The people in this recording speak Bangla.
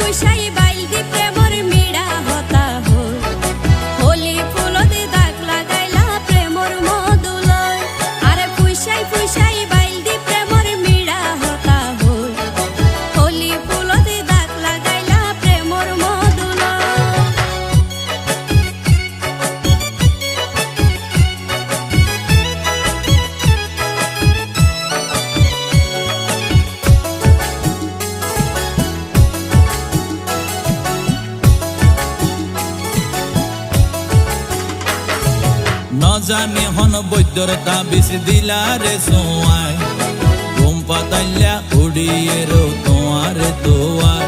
ফুসাই বাইল দি প্রেমর মিড়া হতা হই হোলি ফুলতে দাগ লাগাইলা প্রেমর মধুলয় আরে ফুসাই ফুসাই বাইল দি প্রেমর মিড়া হতা হই হোলি ফুলতে দাগ লাগাইলা প্রেমর মধুলয় ন জানি হন বৈদ্যর তাবিজ দিলা রে সোয়াই ঘুম পাতাইলা উড়িয়ে রো তোমার দোয়ার।